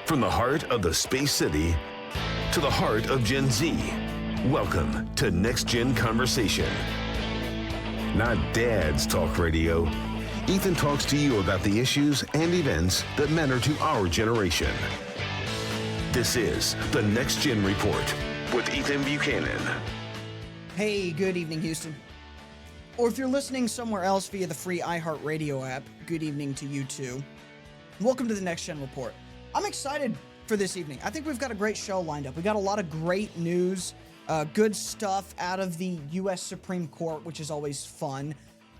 From the heart of the Space City to the heart of Gen Z, welcome to Next Gen Conversation. Not Dad's Talk Radio. Ethan talks to you about the issues and events that matter to our generation. This is the Next Gen Report with Ethan Buchanan. Hey, good evening, Houston. Or if you're listening somewhere else via the free iHeartRadio app, good evening to you too. Welcome to the Next Gen Report. I'm excited for this evening. I think we've got a great show lined up. We got a lot of great news, good stuff out of the U.S. Supreme Court, which is always fun.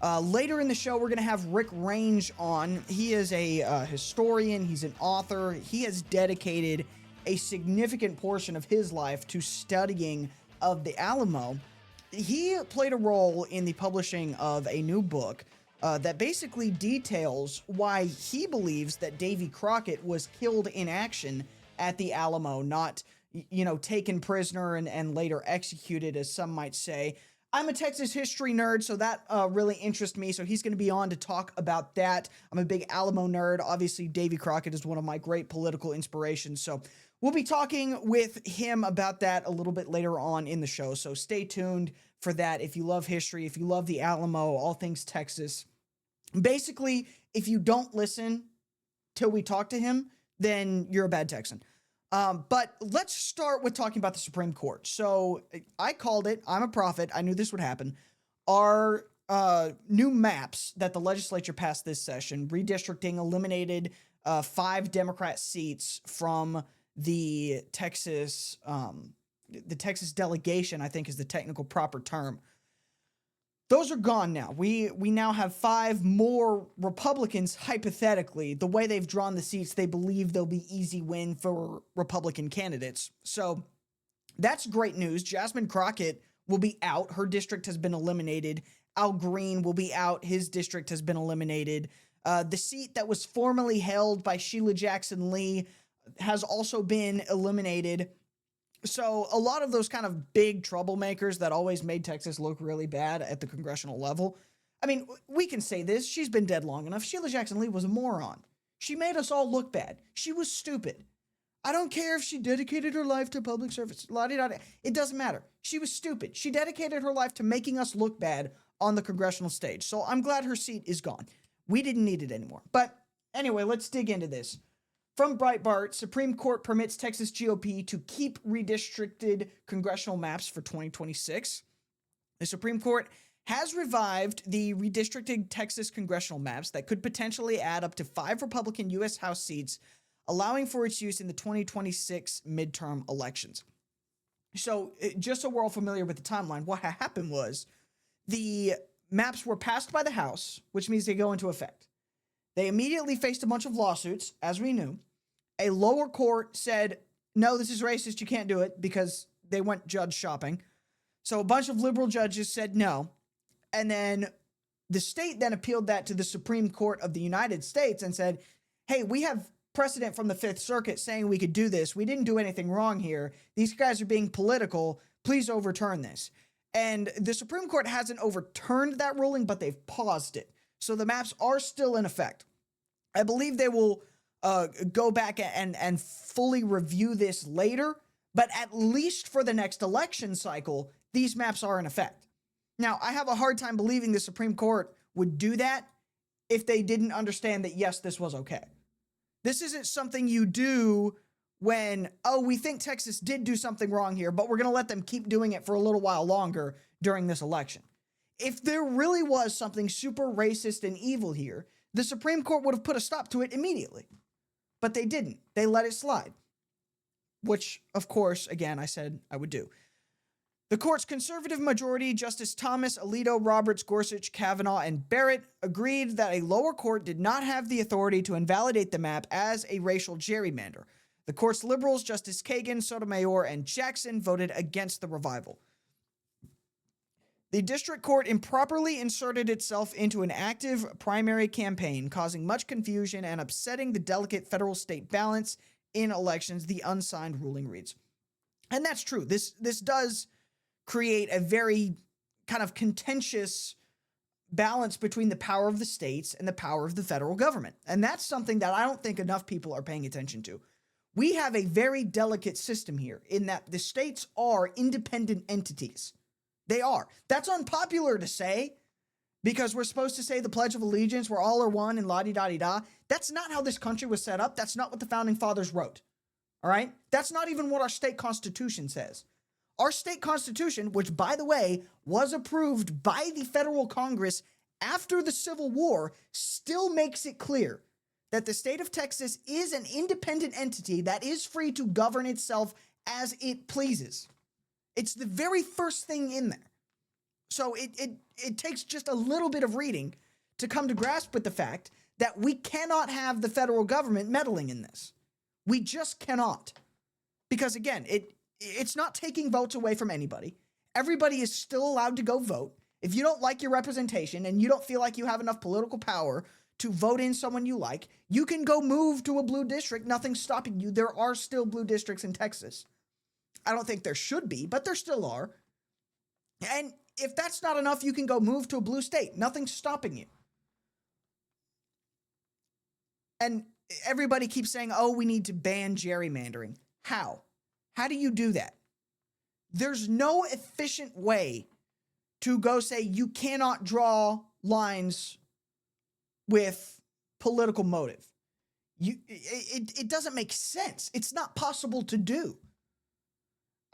Later in the show, we're going to have Rick Range on. He is a historian. He's an author. He has dedicated a significant portion of his life to studying of the Alamo. He played a role in the publishing of a new book that basically details why he believes that Davy Crockett was killed in action at the Alamo, not, taken prisoner and later executed, as some might say. I'm a Texas history nerd, so that really interests me. So he's going to be on to talk about that. I'm a big Alamo nerd. Obviously, Davy Crockett is one of my great political inspirations. So we'll be talking with him about that a little bit later on in the show. So stay tuned for that. If you love history, if you love the Alamo, all things Texas. Basically, if you don't listen till we talk to him, then you're a bad Texan. But let's start with talking about the Supreme Court. So I called it. I'm a prophet. I knew this would happen. Our new maps that the legislature passed this session, redistricting, eliminated 5 Democrat seats from the Texas delegation, I think is the technical proper term. Those are gone now. We now have 5 more Republicans, hypothetically. The way they've drawn the seats, they believe they'll be easy win for Republican candidates. So that's great news. Jasmine Crockett will be out. Her district has been eliminated. Al Green will be out. His district has been eliminated. The seat that was formerly held by Sheila Jackson Lee has also been eliminated. So a lot of those kind of big troublemakers that always made Texas look really bad at the congressional level. I mean, we can say this. She's been dead long enough. Sheila Jackson Lee was a moron. She made us all look bad. She was stupid. I don't care if she dedicated her life to public service. It doesn't matter. She was stupid. She dedicated her life to making us look bad on the congressional stage. So I'm glad her seat is gone. We didn't need it anymore. But anyway, let's dig into this. From Breitbart, Supreme Court permits Texas GOP to keep redistricted congressional maps for 2026. The Supreme Court has revived the redistricted Texas congressional maps that could potentially add up to 5 Republican U.S. House seats, allowing for its use in the 2026 midterm elections. So just so we're all familiar with the timeline, what happened was the maps were passed by the House, which means they go into effect. They immediately faced a bunch of lawsuits, as we knew. A lower court said, no, this is racist, you can't do it, because they went judge shopping. So a bunch of liberal judges said no. And then the state then appealed that to the Supreme Court of the United States and said, hey, we have precedent from the Fifth Circuit saying we could do this. We didn't do anything wrong here. These guys are being political. Please overturn this. And the Supreme Court hasn't overturned that ruling, but they've paused it. So the maps are still in effect. I believe they will go back and fully review this later, but at least for the next election cycle, these maps are in effect. Now, I have a hard time believing the Supreme Court would do that if they didn't understand that, yes, this was okay. This isn't something you do when, we think Texas did do something wrong here, but we're going to let them keep doing it for a little while longer during this election. If there really was something super racist and evil here, the Supreme Court would have put a stop to it immediately. But they didn't. They let it slide. Which, of course, again, I said I would do. The court's conservative majority, Justice Thomas, Alito, Roberts, Gorsuch, Kavanaugh, and Barrett, agreed that a lower court did not have the authority to invalidate the map as a racial gerrymander. The court's liberals, Justice Kagan, Sotomayor, and Jackson, voted against the revival. The district court improperly inserted itself into an active primary campaign, causing much confusion and upsetting the delicate federal-state balance in elections, the unsigned ruling reads. And that's true. This does create a very kind of contentious balance between the power of the states and the power of the federal government. And that's something that I don't think enough people are paying attention to. We have a very delicate system here in that the states are independent entities. They are. That's unpopular to say because we're supposed to say the Pledge of Allegiance, we're all are one and la-di-da-di-da. That's not how this country was set up. That's not what the founding fathers wrote. All right? That's not even what our state constitution says. Our state constitution, which by the way, was approved by the federal Congress after the Civil War, still makes it clear that the state of Texas is an independent entity that is free to govern itself as it pleases. It's the very first thing in there. So it takes just a little bit of reading to come to grasp with the fact that we cannot have the federal government meddling in this. We just cannot. Because again, it's not taking votes away from anybody. Everybody is still allowed to go vote. If you don't like your representation and you don't feel like you have enough political power to vote in someone you like, you can go move to a blue district. Nothing's stopping you. There are still blue districts in Texas. I don't think there should be, but there still are. And if that's not enough, you can go move to a blue state. Nothing's stopping you. And everybody keeps saying, oh, we need to ban gerrymandering. How? How do you do that? There's no efficient way to go say you cannot draw lines with political motive. It doesn't make sense. It's not possible to do.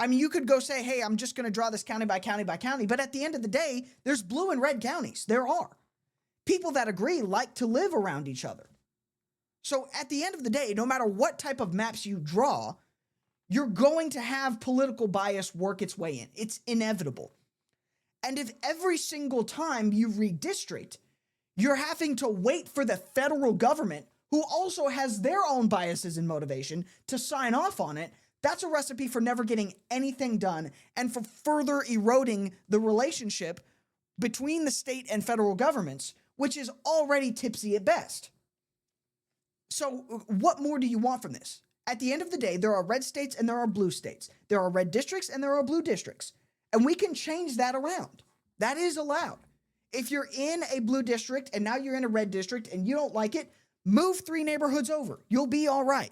I mean, you could go say, hey, I'm just going to draw this county by county by county. But at the end of the day, there's blue and red counties. There are. People that agree like to live around each other. So at the end of the day, no matter what type of maps you draw, you're going to have political bias work its way in. It's inevitable. And if every single time you redistrict, you're having to wait for the federal government, who also has their own biases and motivation, to sign off on it, that's a recipe for never getting anything done and for further eroding the relationship between the state and federal governments, which is already tipsy at best. So what more do you want from this? At the end of the day, there are red states and there are blue states. There are red districts and there are blue districts. And we can change that around. That is allowed. If you're in a blue district and now you're in a red district and you don't like it, move 3 neighborhoods over. You'll be all right.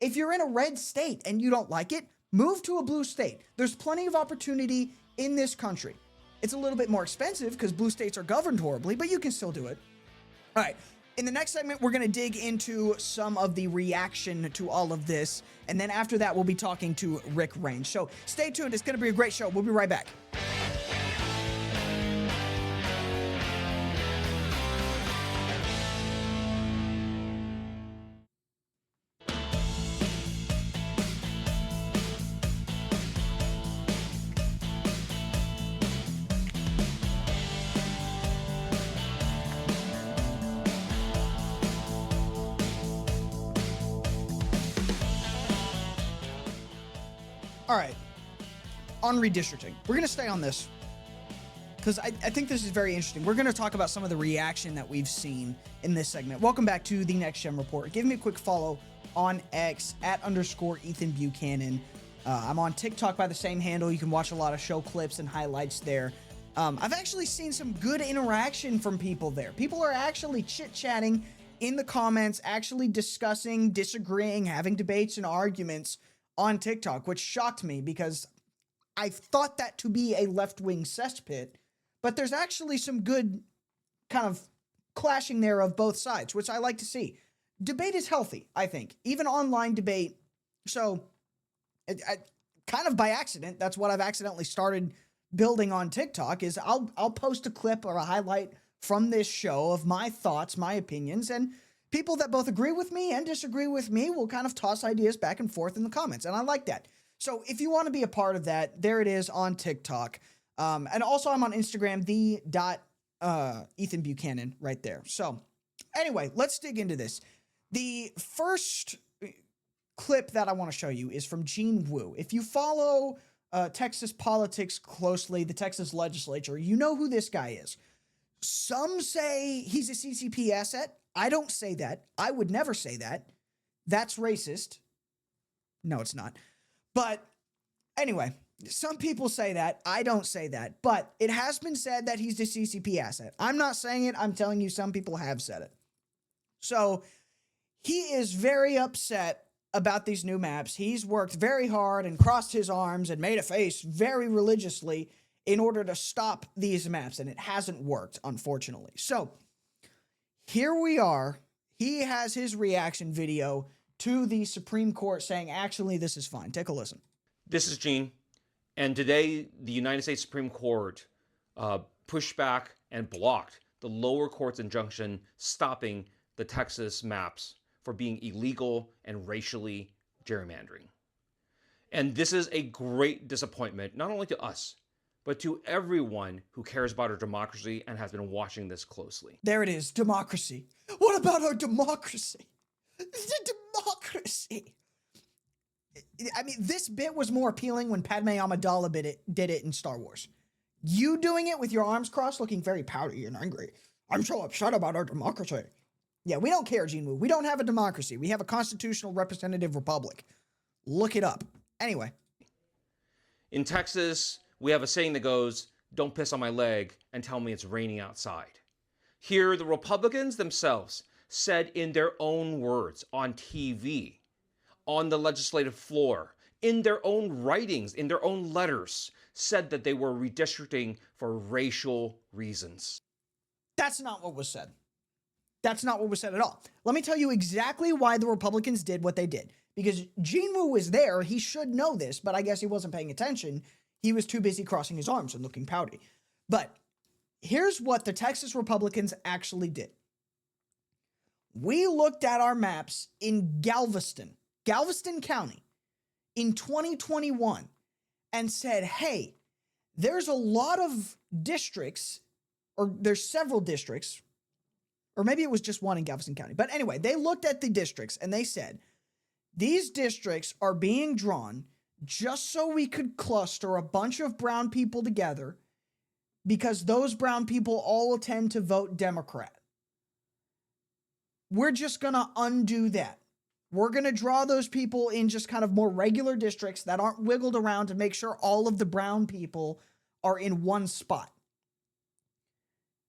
If you're in a red state and you don't like it, move to a blue state. There's plenty of opportunity in this country. It's a little bit more expensive because blue states are governed horribly, but you can still do it. All right. In the next segment, we're going to dig into some of the reaction to all of this. And then after that, we'll be talking to Rick Range. So stay tuned. It's going to be a great show. We'll be right back. All right, on redistricting, we're going to stay on this because I think this is very interesting. We're going to talk about some of the reaction that we've seen in this segment. Welcome back to the Next Gen Report. Give me a quick follow on X @_Ethan Buchanan. I'm on TikTok by the same handle. You can watch a lot of show clips and highlights there. I've actually seen some good interaction from people there. People are actually chit-chatting in the comments, actually discussing, disagreeing, having debates and arguments on TikTok, which shocked me because I thought that to be a left-wing cesspit, but there's actually some good kind of clashing there of both sides, which I like to see. Debate is healthy, I think, even online debate. So kind of by accident, that's what I've accidentally started building on TikTok is I'll post a clip or a highlight from this show of my thoughts, my opinions, and people that both agree with me and disagree with me will kind of toss ideas back and forth in the comments, and I like that. So if you want to be a part of that, there it is on TikTok. And also I'm on Instagram, Ethan Buchanan right there. So anyway, let's dig into this. The first clip that I want to show you is from Gene Wu. If you follow Texas politics closely, the Texas legislature, you know who this guy is. Some say he's a CCP asset. I don't say that. I would never say that. That's racist. No, it's not. But anyway, some people say that. I don't say that. But it has been said that he's a CCP asset. I'm not saying it. I'm telling you some people have said it. So he is very upset about these new maps. He's worked very hard and crossed his arms and made a face very religiously in order to stop these maps, and it hasn't worked, unfortunately. So here we are. He has his reaction video to the Supreme Court saying, actually, this is fine. Take a listen. This is Gene, and today the United States Supreme Court pushed back and blocked the lower court's injunction stopping the Texas maps for being illegal and racially gerrymandering. And this is a great disappointment, not only to us, but to everyone who cares about our democracy and has been watching this closely. There it is, democracy. What about our democracy? The democracy. I mean, this bit was more appealing when Padme Amidala did it in Star Wars. You doing it with your arms crossed, looking very pouty and angry. I'm so upset about our democracy. Yeah, we don't care, Gene Wu. We don't have a democracy. We have a constitutional representative republic. Look it up. Anyway. In Texas, we have a saying that goes, "Don't piss on my leg and tell me it's raining outside." Here, the Republicans themselves said in their own words on TV, on the legislative floor, in their own writings, in their own letters, said that they were redistricting for racial reasons. That's not what was said. That's not what was said at all. Let me tell you exactly why the Republicans did what they did. Because Gene Wu was there, he should know this, but I guess he wasn't paying attention. He was too busy crossing his arms and looking pouty. But here's what the Texas Republicans actually did. We looked at our maps in Galveston County in 2021 and said, hey, there's a lot of districts, or there's several districts, or maybe it was just one in Galveston County. But anyway, they looked at the districts and they said, these districts are being drawn just so we could cluster a bunch of brown people together because those brown people all tend to vote Democrat. We're just going to undo that. We're going to draw those people in just kind of more regular districts that aren't wiggled around to make sure all of the brown people are in one spot.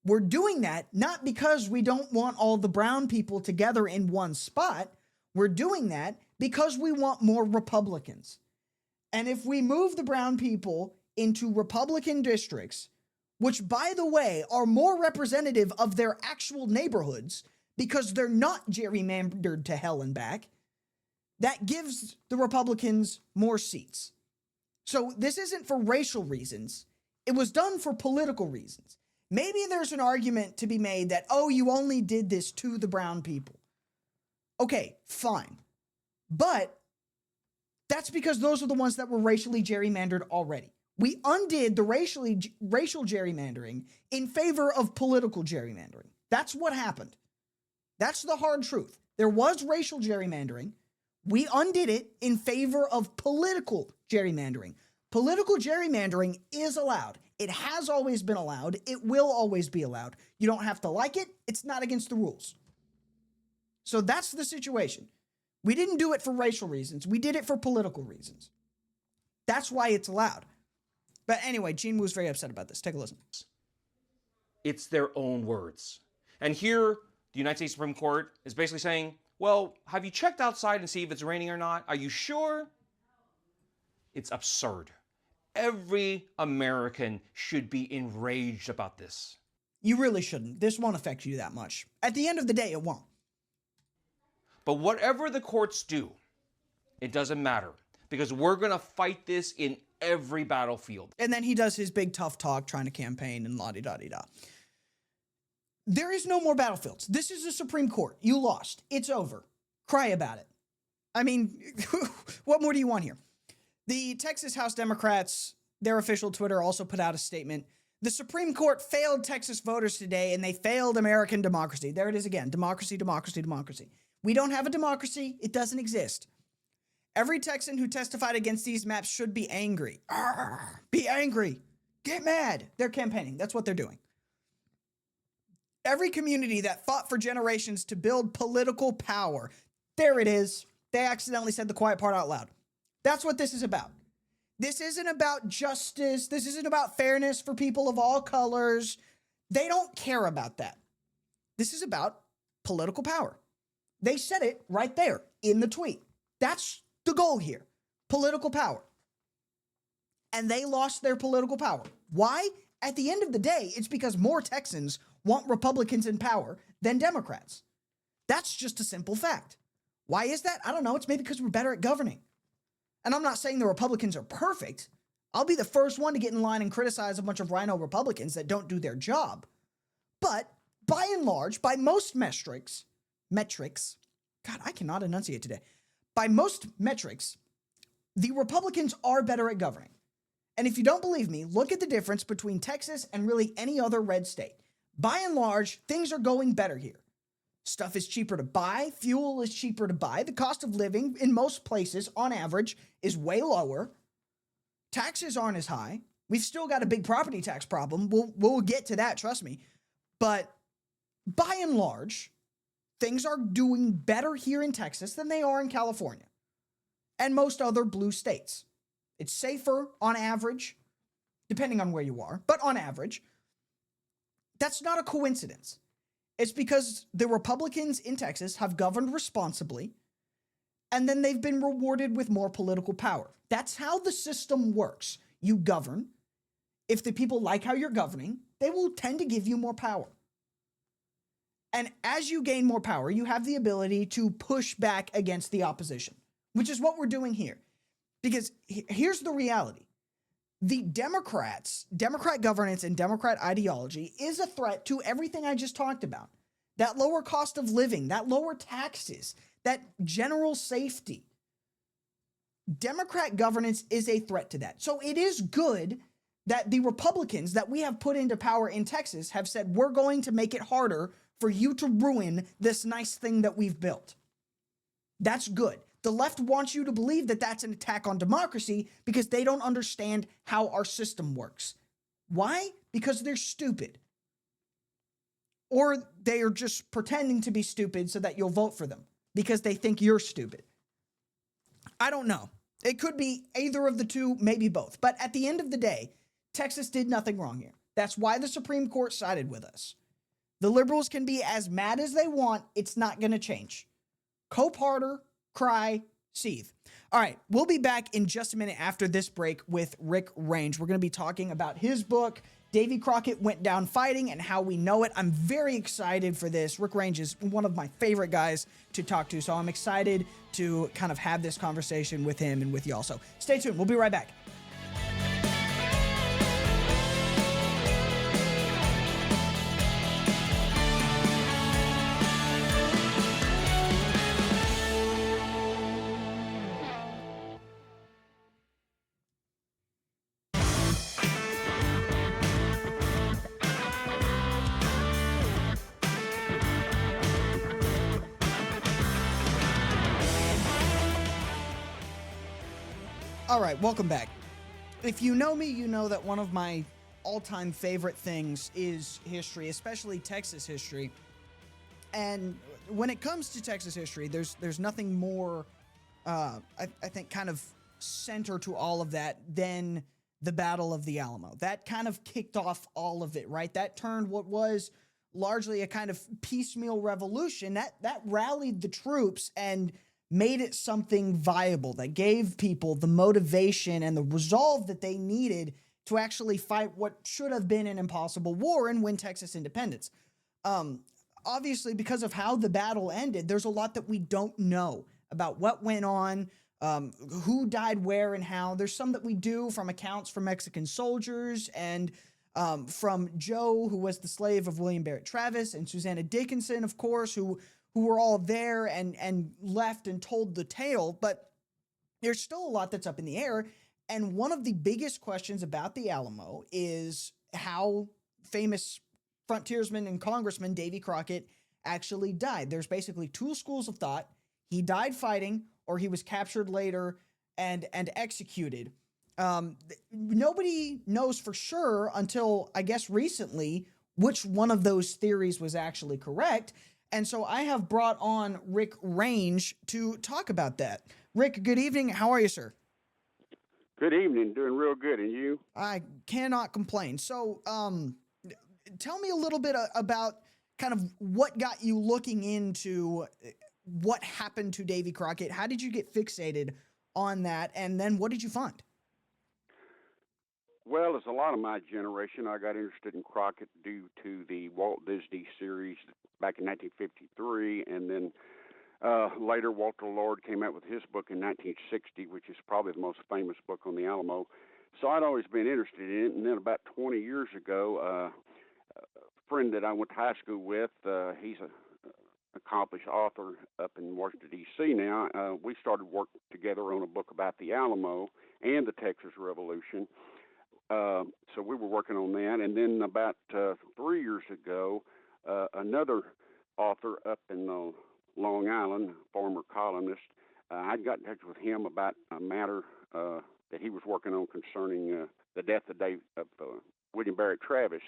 We're doing that not because we don't want all the brown people together in one spot. We're doing that because we want more Republicans. And if we move the brown people into Republican districts, which, by the way, are more representative of their actual neighborhoods because they're not gerrymandered to hell and back, that gives the Republicans more seats. So this isn't for racial reasons. It was done for political reasons. Maybe there's an argument to be made that, oh, you only did this to the brown people. Okay, fine. But that's because those are the ones that were racially gerrymandered already. We undid the racial gerrymandering in favor of political gerrymandering. That's what happened. That's the hard truth. There was racial gerrymandering. We undid it in favor of political gerrymandering. Political gerrymandering is allowed. It has always been allowed. It will always be allowed. You don't have to like it. It's not against the rules. So that's the situation. We didn't do it for racial reasons. We did it for political reasons. That's why it's allowed. But anyway, Gene was very upset about this. Take a listen. It's their own words. And here, the United States Supreme Court is basically saying, well, have you checked outside and see if it's raining or not? Are you sure? It's absurd. Every American should be enraged about this. You really shouldn't. This won't affect you that much. At the end of the day, it won't. But whatever the courts do, it doesn't matter because we're going to fight this in every battlefield. And then he does his big tough talk trying to campaign and la-di-da-di-da. There is no more battlefields. This is the Supreme Court. You lost. It's over. Cry about it. I mean, what more do you want here? The Texas House Democrats, their official Twitter, also put out a statement. The Supreme Court failed Texas voters today, and they failed American democracy. There it is again. Democracy, democracy, democracy. We don't have a democracy. It doesn't exist. Every Texan who testified against these maps should be angry. Arrgh, be angry. Get mad. They're campaigning. That's what they're doing. Every community that fought for generations to build political power. There it is. They accidentally said the quiet part out loud. That's what this is about. This isn't about justice. This isn't about fairness for people of all colors. They don't care about that. This is about political power. They said it right there in the tweet. That's the goal here. Political power. And they lost their political power. Why? At the end of the day, it's because more Texans want Republicans in power than Democrats. That's just a simple fact. Why is that? I don't know. It's maybe because we're better at governing. And I'm not saying the Republicans are perfect. I'll be the first one to get in line and criticize a bunch of rhino Republicans that don't do their job. But by and large, by most metrics, God, I cannot enunciate today. By most metrics, the Republicans are better at governing. And if you don't believe me, look at the difference between Texas and really any other red state. By and large, things are going better here. Stuff is cheaper to buy. Fuel is cheaper to buy. The cost of living in most places, on average, is way lower. Taxes aren't as high. We've still got a big property tax problem. We'll get to that, trust me. But by and large, things are doing better here in Texas than they are in California and most other blue states. It's safer on average, depending on where you are, but on average, that's not a coincidence. It's because the Republicans in Texas have governed responsibly, and then they've been rewarded with more political power. That's how the system works. You govern. If the people like how you're governing, they will tend to give you more power. And as you gain more power, you have the ability to push back against the opposition, which is what we're doing here. Because here's the reality. The Democrat governance and Democrat ideology is a threat to everything I just talked about. That lower cost of living, that lower taxes, that general safety. Democrat governance is a threat to that. So it is good that the Republicans that we have put into power in Texas have said, we're going to make it harder for you to ruin this nice thing that we've built. That's good. The left wants you to believe that that's an attack on democracy because they don't understand how our system works. Why? Because they're stupid. Or they are just pretending to be stupid so that you'll vote for them because they think you're stupid. I don't know. It could be either of the two, maybe both. But at the end of the day, Texas did nothing wrong here. That's why the Supreme Court sided with us. The liberals can be as mad as they want. It's not going to change. Cope harder, cry, seethe. All right, we'll be back in just a minute after this break with Rick Range. We're going to be talking about his book, Davy Crockett Went Down Fighting and How We Know It. I'm very excited for this. Rick Range is one of my favorite guys to talk to, so I'm excited to kind of have this conversation with him and with y'all. So stay tuned. We'll be right back. All right, welcome back. If you know me, you know that one of my all-time favorite things is history, especially Texas history. And when it comes to Texas history, there's nothing more, I think, kind of center to all of that than the Battle of the Alamo. That kind of kicked off all of it, right? That turned what was largely a kind of piecemeal revolution. That rallied the troops and made it something viable that gave people the motivation and the resolve that they needed to actually fight what should have been an impossible war and win Texas independence. Obviously, because of how the battle ended, there's a lot that we don't know about what went on, who died where and how. There's some that we do from accounts from Mexican soldiers and from Joe, who was the slave of William Barrett Travis, and Susanna Dickinson, of course, who were all there and left and told the tale, but there's still a lot that's up in the air. And one of the biggest questions about the Alamo is how famous frontiersman and congressman Davy Crockett actually died. There's basically two schools of thought. He died fighting, or he was captured later and executed. Nobody knows for sure until, I guess, recently which one of those theories was actually correct. And so I have brought on Rick Range to talk about that. Rick, good evening. How are you, sir? Good evening. Doing real good. And you? I cannot complain. So tell me a little bit about kind of what got you looking into what happened to Davy Crockett? How did you get fixated on that? And then what did you find? Well, as a lot of my generation, I got interested in Crockett due to the Walt Disney series back in 1953, and then later Walter Lord came out with his book in 1960, which is probably the most famous book on the Alamo. So I'd always been interested in it, and then about 20 years ago, a friend that I went to high school with, he's a accomplished author up in Washington, D.C. now. We started working together on a book about the Alamo and the Texas Revolution. So we were working on that. And then about 3 years ago, another author up in Long Island, former columnist, I got in touch with him about a matter that he was working on concerning the death of William Barrett Travis.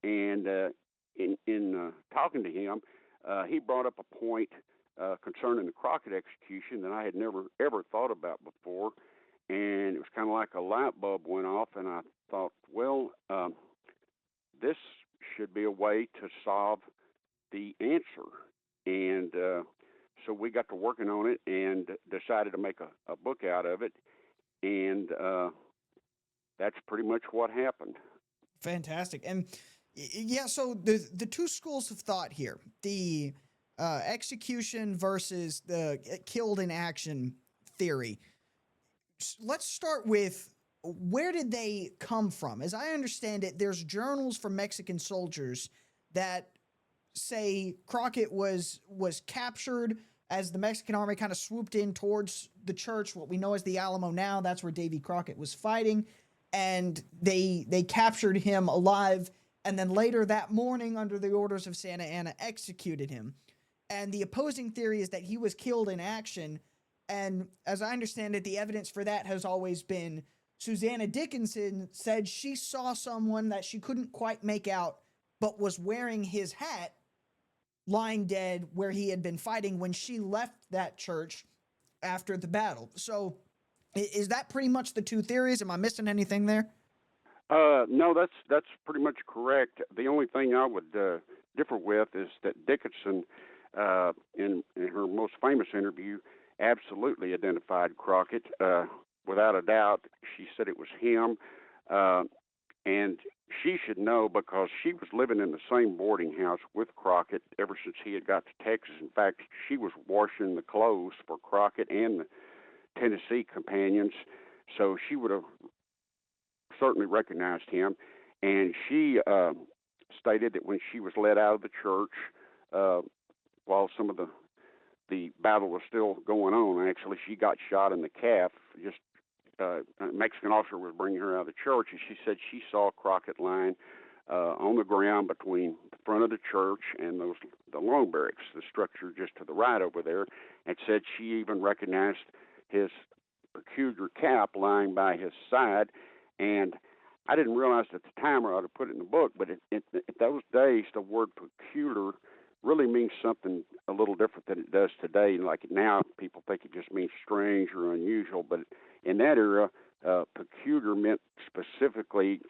And in talking to him, he brought up a point concerning the Crockett execution that I had never ever thought about before, and it was kind of like a light bulb went off, and I thought, well, this should be a way to solve the answer, and so we got to working on it and decided to make a book out of it, and that's pretty much what happened. Fantastic. And yeah, so the two schools of thought here, the execution versus the killed in action theory. Let's start with, where did they come from? As I understand it, there's journals from Mexican soldiers that say Crockett was captured as the Mexican army kind of swooped in towards the church, what we know as the Alamo now. That's where Davy Crockett was fighting, and they captured him alive, and then later that morning, under the orders of Santa Anna, executed him. And the opposing theory is that he was killed in action. And as I understand it, the evidence for that has always been Susanna Dickinson said she saw someone that she couldn't quite make out, but was wearing his hat, lying dead where he had been fighting when she left that church after the battle. So is that pretty much the two theories? Am I missing anything there? No, that's pretty much correct. The only thing I would differ with is that Dickinson, in her most famous interview, absolutely identified Crockett. Without a doubt, she said it was him, and she should know because she was living in the same boarding house with Crockett ever since he had got to Texas. In fact, she was washing the clothes for Crockett and the Tennessee companions, so she would have certainly recognized him. And she stated that when she was let out of the church while some of the battle was still going on, actually, she got shot in the calf. Just a Mexican officer was bringing her out of the church, and she said she saw Crockett lying on the ground between the front of the church and the long barracks, the structure just to the right over there, and said she even recognized his peculiar cap lying by his side. And I didn't realize at the time, or I ought to put it in the book, but in those days, the word peculiar really means something a little different than it does today. Like now, people think it just means strange or unusual, but in that era, peculiar meant specifically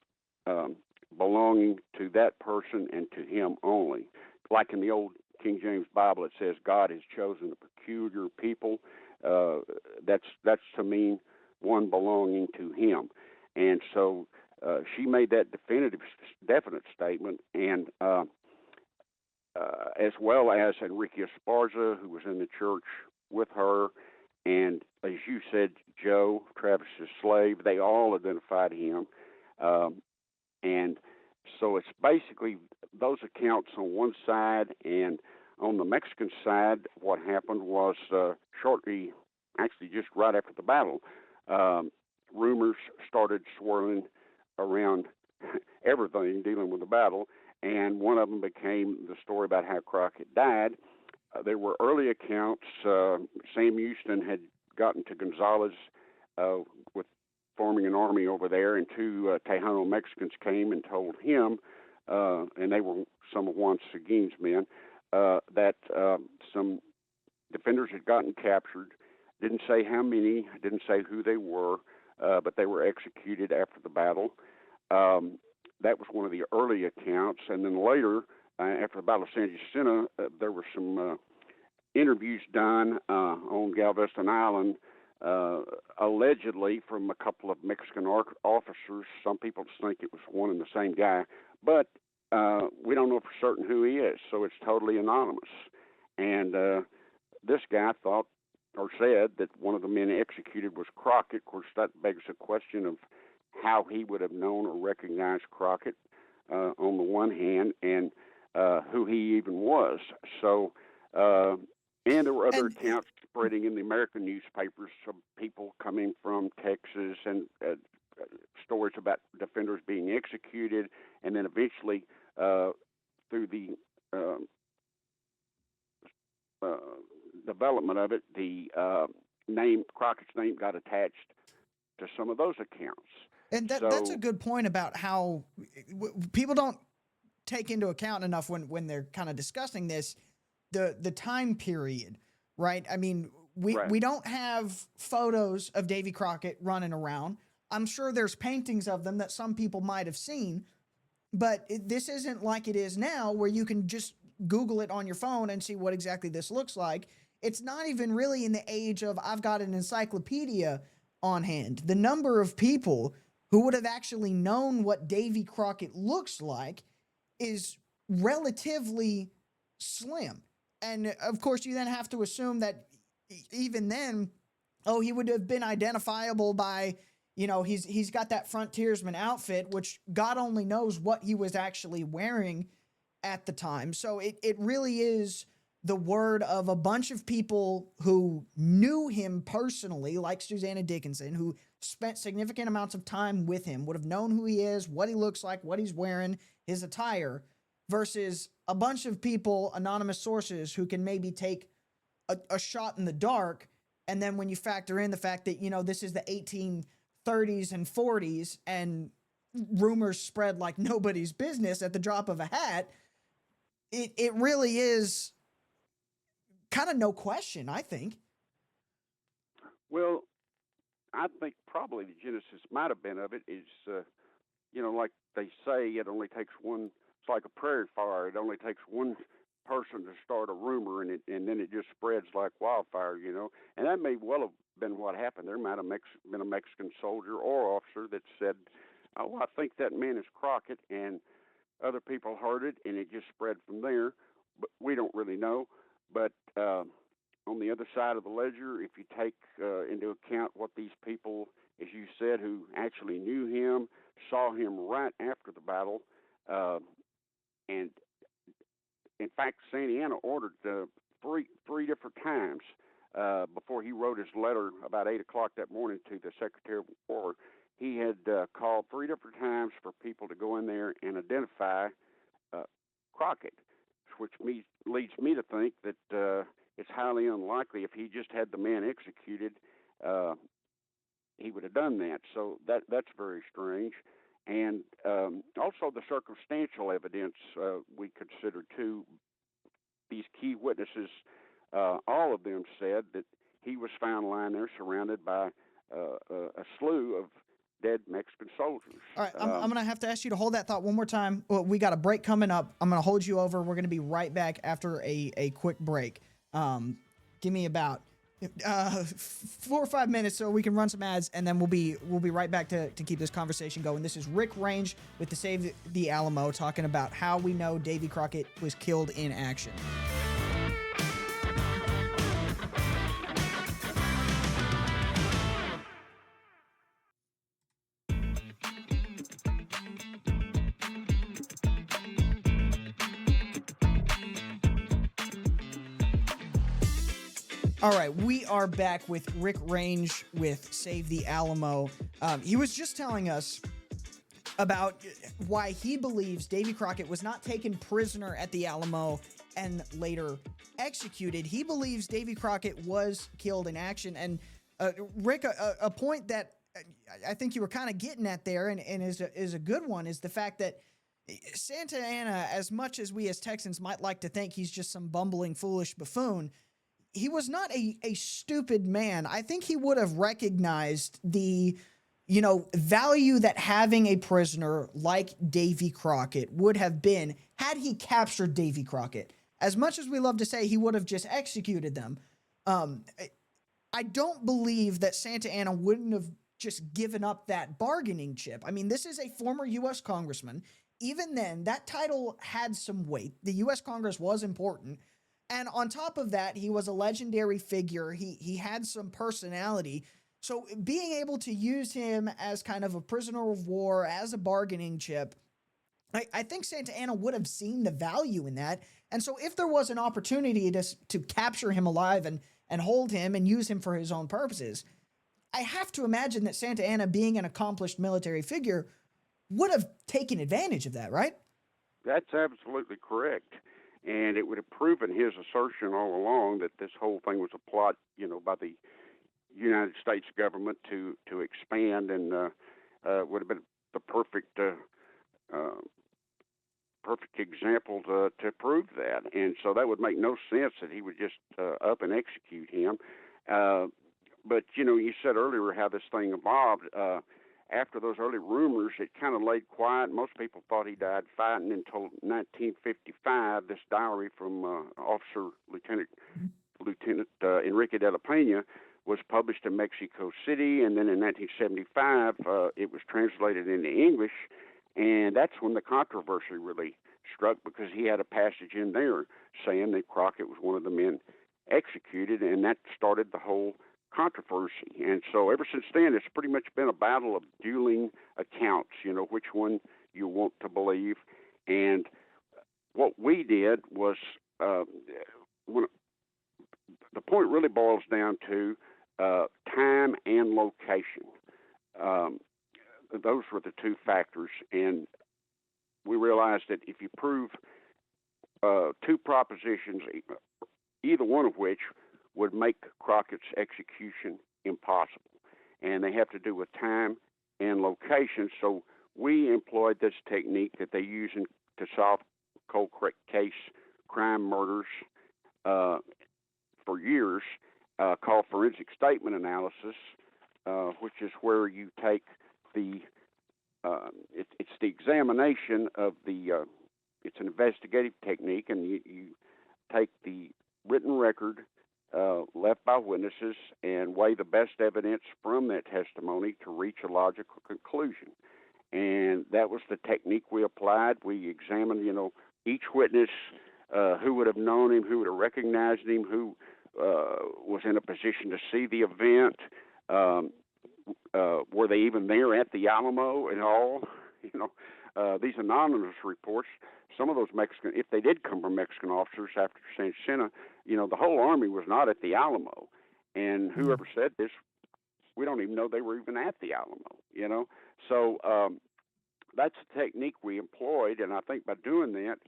belonging to that person and to him only. Like in the old King James Bible, it says God has chosen a peculiar people. That's to mean one belonging to him. And so she made that definite statement, and as well as Enrique Esparza, who was in the church with her, and as you said, Joe, Travis's slave, they all identified him. And so it's basically those accounts on one side, and on the Mexican side, what happened was shortly, actually just right after the battle, rumors started swirling around everything dealing with the battle, and one of them became the story about how Crockett died. There were early accounts. Sam Houston had gotten to Gonzales with forming an army over there, and two Tejano Mexicans came and told him, and they were some of Juan Seguin's men, that some defenders had gotten captured. Didn't say how many, didn't say who they were, but they were executed after the battle. That was one of the early accounts. And then later, after the Battle of San Jacinto, there were some interviews done on Galveston Island, allegedly from a couple of Mexican officers. Some people think it was one and the same guy, but we don't know for certain who he is, so it's totally anonymous. And this guy thought or said that one of the men executed was Crockett. Of course, that begs the question of how he would have known or recognized Crockett on the one hand, and who he even was. So, and there were other accounts spreading in the American newspapers of people coming from Texas and stories about defenders being executed, and then eventually through the development of it, the name Crockett's name got attached to some of those accounts. And that's a good point about how people don't take into account enough when they're kind of discussing this, the time period, right? I mean, we don't have photos of Davy Crockett running around. I'm sure there's paintings of them that some people might have seen, but this isn't like it is now where you can just Google it on your phone and see what exactly this looks like. It's not even really in the age of I've got an encyclopedia on hand. The number of people who would have actually known what Davy Crockett looks like is relatively slim. And of course, you then have to assume that even then, he would have been identifiable by, he's got that frontiersman outfit, which God only knows what he was actually wearing at the time. So it really is the word of a bunch of people who knew him personally, like Susanna Dickinson, who spent significant amounts of time with him, would have known who he is, what he looks like, what he's wearing, his attire, versus a bunch of people, anonymous sources, who can maybe take a shot in the dark. And then when you factor in the fact that, this is the 1830s and 40s and rumors spread like nobody's business at the drop of a hat, it really is kind of no question, I think. Well, I think probably the genesis might have been of it is, like they say, it only takes one. It's like a prairie fire. It only takes one person to start a rumor, and then it just spreads like wildfire, And that may well have been what happened. There might have been a Mexican soldier or officer that said, "Oh, I think that man is Crockett," and other people heard it, and it just spread from there. But we don't really know. But on the other side of the ledger, if you take into account what these people, as you said, who actually knew him, saw him right after the battle, and in fact, Santa Anna ordered three different times before he wrote his letter about 8 o'clock that morning to the Secretary of War. He had called 3 different times for people to go in there and identify Crockett, which leads me to think that it's highly unlikely if he just had the man executed, he would have done that. So that's very strange. And also the circumstantial evidence we consider too. These key witnesses, all of them said that he was found lying there surrounded by a slew of dead Mexican soldiers. All right, I'm going to have to ask you to hold that thought one more time. Well, we got a break coming up. I'm going to hold you over. We're going to be right back after a quick break. Give me about 4 or 5 minutes so we can run some ads, and then we'll be right back to keep this conversation going. This is Rick Range with the Save the Alamo talking about how we know Davy Crockett was killed in action. All right, we are back with Rick Range with Save the Alamo. He was just telling us about why he believes Davy Crockett was not taken prisoner at the Alamo and later executed. He believes Davy Crockett was killed in action. And Rick, a point that I think you were kind of getting at there and is a good one is the fact that Santa Anna, as much as we as Texans might like to think he's just some bumbling, foolish buffoon, he was not a stupid man. I think he would have recognized the, value that having a prisoner like Davy Crockett would have been had he captured Davy Crockett as much as we love to say he would have just executed them, I don't believe that Santa Anna wouldn't have just given up that bargaining chip. I mean, this is a former U.S. congressman. Even then, that title had some weight. The U.S. Congress was important. And on top of that, he was a legendary figure. He had some personality. So being able to use him as kind of a prisoner of war, as a bargaining chip, I think Santa Anna would have seen the value in that. And so if there was an opportunity to capture him alive and hold him and use him for his own purposes, I have to imagine that Santa Anna, being an accomplished military figure, would have taken advantage of that, right? That's absolutely correct. And it would have proven his assertion all along that this whole thing was a plot, by the United States government to expand, and would have been the perfect example to prove that. And so that would make no sense that he would just up and execute him. But, you said earlier how this thing evolved. After those early rumors, it kind of laid quiet. Most people thought he died fighting until 1955. This diary from Lieutenant Enrique de la Peña was published in Mexico City, and then in 1975, it was translated into English, and that's when the controversy really struck, because he had a passage in there saying that Crockett was one of the men executed, and that started the whole controversy. And so ever since then, it's pretty much been a battle of dueling accounts, which one you want to believe. And what we did was, when the point really boils down to time and location. Those were the two factors, and we realized that if you prove two propositions, either one of which would make Crockett's execution impossible, and they have to do with time and location. So we employed this technique that they use to solve cold case crime murders for years, called forensic statement analysis, which is where you take it's the examination of it's an investigative technique, and you take the written record left by witnesses and weigh the best evidence from that testimony to reach a logical conclusion. And that was the technique we applied. We examined, each witness, who would have known him, who would have recognized him, who was in a position to see the event. Were they even there at the Alamo and all? These anonymous reports, some of those Mexican, if they did come from Mexican officers after Sanchez, the whole army was not at the Alamo. And whoever said this, we don't even know they were even at the Alamo, So that's the technique we employed, and I think by doing that,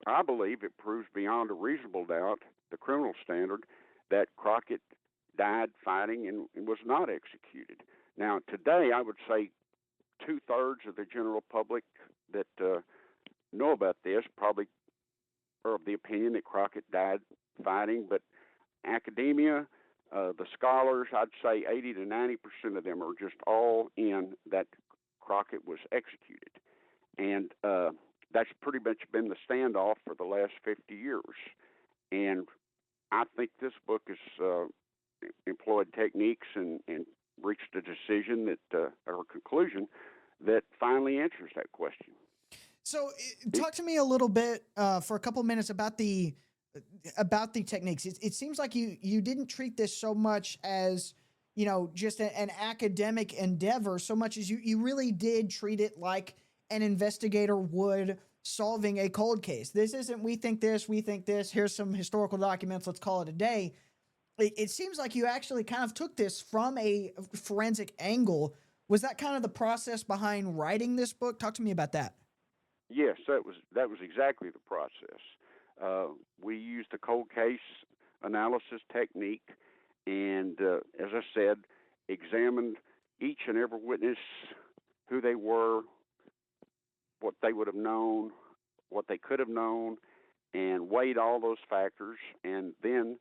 I believe it proves beyond a reasonable doubt, the criminal standard, that Crockett died fighting and was not executed. Now, today, I would say 2/3 of the general public that know about this probably are of the opinion that Crockett died fighting, but academia, the scholars, I'd say 80 to 90% of them are just all in that Crockett was executed. And that's pretty much been the standoff for the last 50 years. And I think this book has employed techniques and reached a decision that, or a conclusion that finally answers that question. So talk to me a little bit for a couple of minutes about the techniques. It seems like you didn't treat this so much as, just an academic endeavor, so much as you really did treat it like an investigator would solving a cold case. This isn't, we think this, here's some historical documents, let's call it a day. It seems like you actually kind of took this from a forensic angle. Was that kind of the process behind writing this book? Talk to me about that. Yes, that was exactly the process. We used the cold case analysis technique, and as I said, examined each and every witness, who they were, what they would have known, what they could have known, and weighed all those factors, and then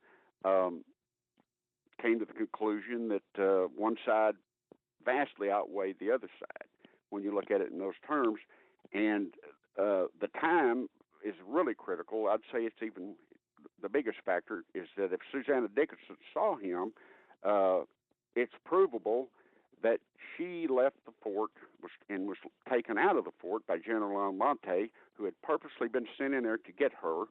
came to the conclusion that one side vastly outweighed the other side when you look at it in those terms. And the time is really critical. I'd say it's even the biggest factor is that if Susanna Dickinson saw him, it's provable that she left the fort and was taken out of the fort by General Almonte, who had purposely been sent in there to get her.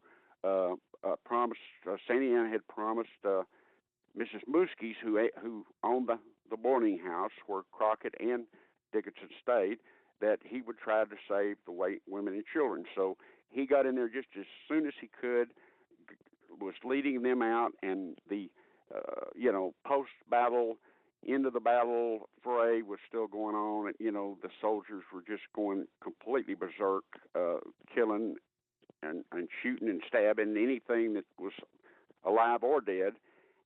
Santa Anna had promised Mrs. Muskies, who owned the boarding house where Crockett and Dickinson stayed, that he would try to save the women and children. So he got in there just as soon as he could, was leading them out, and the post-battle, into the battle fray was still going on, and the soldiers were just going completely berserk, killing and shooting and stabbing anything that was alive or dead.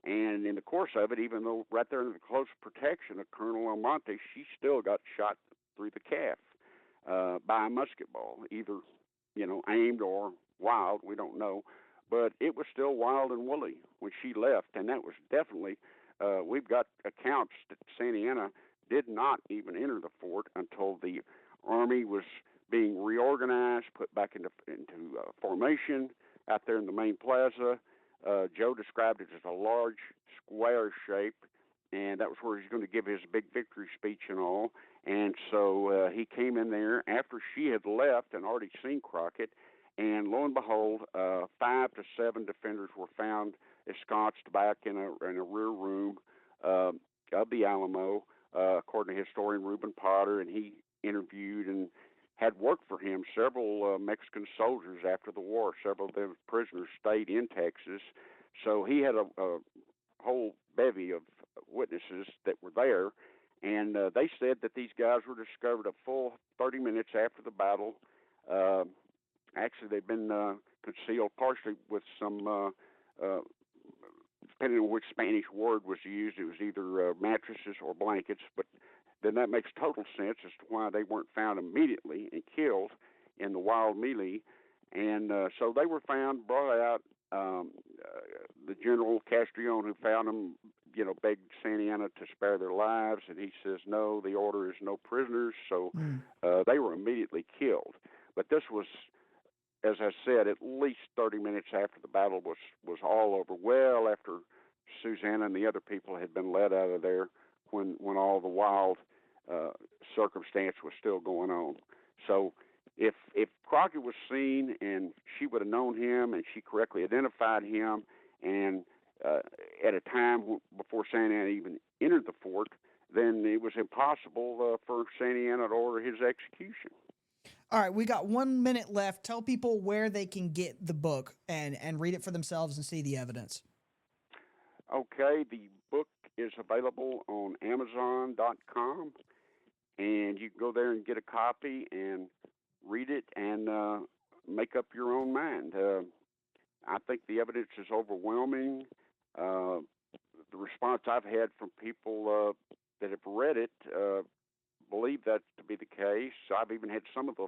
And in the course of it, even though right there in the close protection of Colonel Almonte, she still got shot through the calf by a musket ball, either aimed or wild, we don't know. But it was still wild and woolly when she left, and that was definitely, we've got accounts that Santa Anna did not even enter the fort until the Army was being reorganized, put back into formation out there in the main plaza. Joe described it as a large square shape, and that was where he's going to give his big victory speech and all. And so he came in there after she had left and already seen Crockett, and lo and behold, 5 to 7 defenders were found ensconced back in a rear room of the Alamo, according to historian Reuben Potter, and he interviewed and had worked for him several Mexican soldiers after the war. Several of them prisoners stayed in Texas, so he had a whole bevy of witnesses that were there, and they said that these guys were discovered a full 30 minutes after the battle. Actually, they'd been concealed partially with some, depending on which Spanish word was used, it was either mattresses or blankets, but then that makes total sense as to why they weren't found immediately and killed in the wild melee. And so they were found, brought out. The General Castrillon, who found them, begged Santa Anna to spare their lives, and he says, no, the order is no prisoners. So they were immediately killed. But this was, as I said, at least 30 minutes after the battle was all over, well after Susanna and the other people had been led out of there, when all the wild circumstance was still going on. So if Crockett was seen and she would have known him and she correctly identified him, and at a time before Santa Anna even entered the fort, then it was impossible for Santa Anna to order his execution. All right, we got 1 minute left. Tell people where they can get the book and read it for themselves and see the evidence. Okay, the book is available on Amazon.com, and you can go there and get a copy and read it and make up your own mind. I think the evidence is overwhelming. The response I've had from people that have read it believe that to be the case. I've even had some of the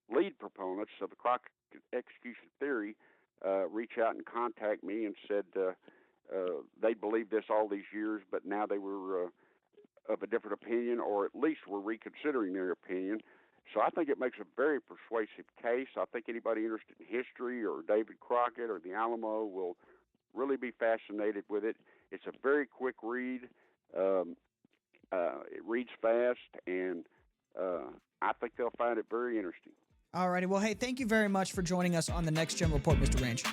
lead proponents of the Crockett execution theory reach out and contact me and said they believed this all these years, but now they were of a different opinion, or at least were reconsidering their opinion. So I think it makes a very persuasive case. I think anybody interested in history or David Crockett or the Alamo will really be fascinated with it. It's a very quick read. It reads fast, and I think they'll find it very interesting. All righty. Well, hey, thank you very much for joining us on the Next Gen Report, Mr. Range.